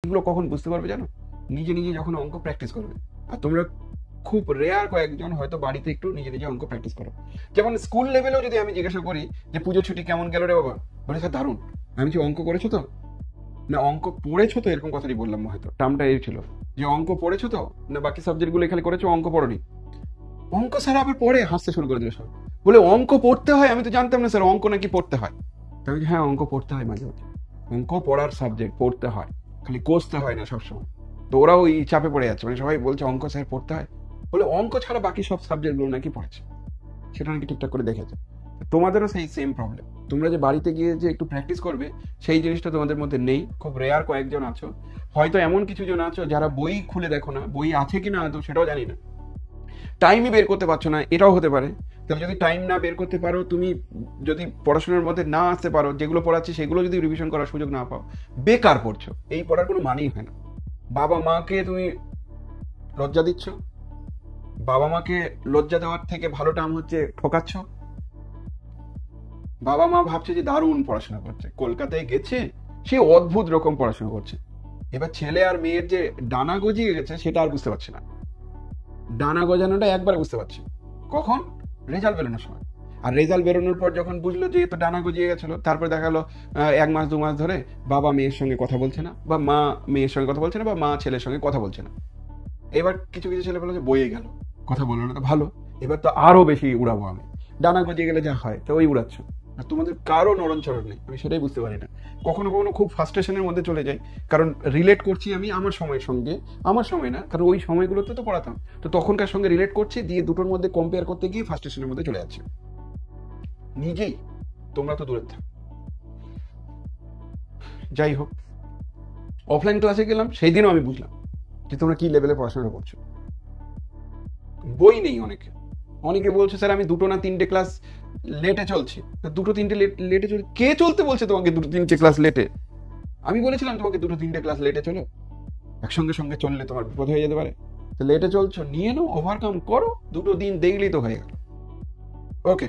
এগুলো কখন বুঝতে পারবে জানো? নিজে নিজে যখন অঙ্ক প্র্যাকটিস করবে। আর তোমরা খুব রেয়ার কয়েকজন হয়তো বাড়িতে একটু নিজে নিজে অঙ্ক প্র্যাকটিস করো। যেমন স্কুল লেভেলেও যদি আমি জিজ্ঞাসা করি যে পুজো ছুটি কেমন গেল রে বাবা, বলে স্যার দারুণ। আমি যে অঙ্ক করেছো তো, না অঙ্ক পড়েছো তো, এরকম কথাই বললাম, হয়তো টার্মটা এই ছিল যে অঙ্ক পড়েছো তো, না বাকি সাবজেক্টগুলো খালি করেছো, অঙ্ক পড়োনি। অঙ্ক স্যার আবার পড়ে হাসতে শুরু করে দিল সব, বলে অঙ্ক পড়তে হয়, আমি তো জানতাম না স্যার অঙ্ক নাকি পড়তে হয়। তাই হ্যাঁ অঙ্ক পড়তে হয় মাঝে মাঝে, অঙ্ক পড়ার সাবজেক্ট, পড়তে হয়, খালি কষতে হয় না সবসময়। তো ওরাও ওই চাপে পড়ে যাচ্ছে, মানে সবাই বলছে অঙ্ক স্যার পড়তে হয়, বলে অঙ্ক ছাড়া বাকি সব সাবজেক্টগুলো নাকি পড়েছে, সেটা নাকি ঠিকঠাক করে দেখেছে। তোমাদেরও সেই সেম প্রবলেম, তোমরা যে বাড়িতে গিয়ে যে একটু প্র্যাকটিস করবে সেই জিনিসটা তোমাদের মধ্যে নেই। খুব রেয়ার কয়েকজন আছো, হয়তো এমন কিছু জন আছো যারা বই খুলে দেখো না, বই আছে কিনা তো সেটাও জানি না, টাইমই বের করতে পারছো না, এটাও হতে পারে। তাহলে যদি টাইম না বের করতে পারো, তুমি যদি পড়াশোনার মধ্যে না আসতে পারো, যেগুলো পড়াচ্ছি সেগুলো যদি রিভিশন করার সুযোগ না পাও, বেকার পড়ছো, এই পড়ার কোনো মানেই হয় না। বাবা মাকে তুমি লজ্জা দিচ্ছ, বাবা মাকে লজ্জা দেওয়ার থেকে ভালো টার্ম হচ্ছে ঠকাচ্ছ। বাবা মা ভাবছে যে দারুণ পড়াশোনা করছে, কলকাতায় গেছে, সে অদ্ভুত রকম পড়াশোনা করছে। এবার ছেলে আর মেয়ের যে ডানা গজিয়ে গেছে সেটা আর বুঝতে পারছে না। ডানা গজানোটা একবার বুঝতে পারছে, কখন? রেজাল্ট বেরোনোর সময়। আর রেজাল্ট বেরোনোর পর যখন বুঝলো যে তো ডানা গজিয়ে গেছিলো, তারপরে দেখালো 1 মাস 2 মাস ধরে বাবা মেয়ের সঙ্গে কথা বলছে না, বা মা মেয়ের সঙ্গে কথা বলছে না, বা মা ছেলের সঙ্গে কথা বলছে না। এবার কিছু কিছু ছেলে বলে যে বইয়ে গেল, কথা বললো না, তো ভালো, এবার তো আরো বেশি উড়াবো আমি, ডানা গজিয়ে গেলে যা হয় তো ওই উড়াচ্ছ। আর তোমাদের কারো নড়ন চড়ন নেই, আমি সেটাই বুঝতে পারি না। কখনো কখনো খুব ফ্রাস্ট্রেশনের মধ্যে চলে যাই, কারণ রিলেট করছি আমি আমার সময়ের সঙ্গে, আমার সময় না, কারণ ওই সময়গুলোতে তো পড়াতাম, তো তখনকার সঙ্গে রিলেট করছি, দিয়ে দুটোর মধ্যে কম্পেয়ার করতে গিয়ে ফ্রাস্ট্রেশনের মধ্যে চলে যাচ্ছে নিজেই। তোমরা তো দূরে থাক। যাই হোক, অফলাইন ক্লাসে গেলাম, সেই দিনও আমি বুঝলাম যে তোমরা কি লেভেলে পড়াশোনা করছো। বই নেই অনেকে, অনেকে বলছে স্যার আমি 2টো না 3টে ক্লাস লেটে চলছি। 2টো 3টে লেটে চলছে, কে চলতে বলছে তোমাকে 2টো 3টে ক্লাস লেটে? আমি বলেছিলাম তোমাকে 2টো 3টে ক্লাস লেটে চলো, একসঙ্গে সঙ্গে চললে তোমার বিপদ হয়ে যেতে পারে। তো লেটে চলছো, নিয়ে নাও, ওভারকাম করো, 2টো দিন দেখলেই তো হয়ে গেল। ওকে।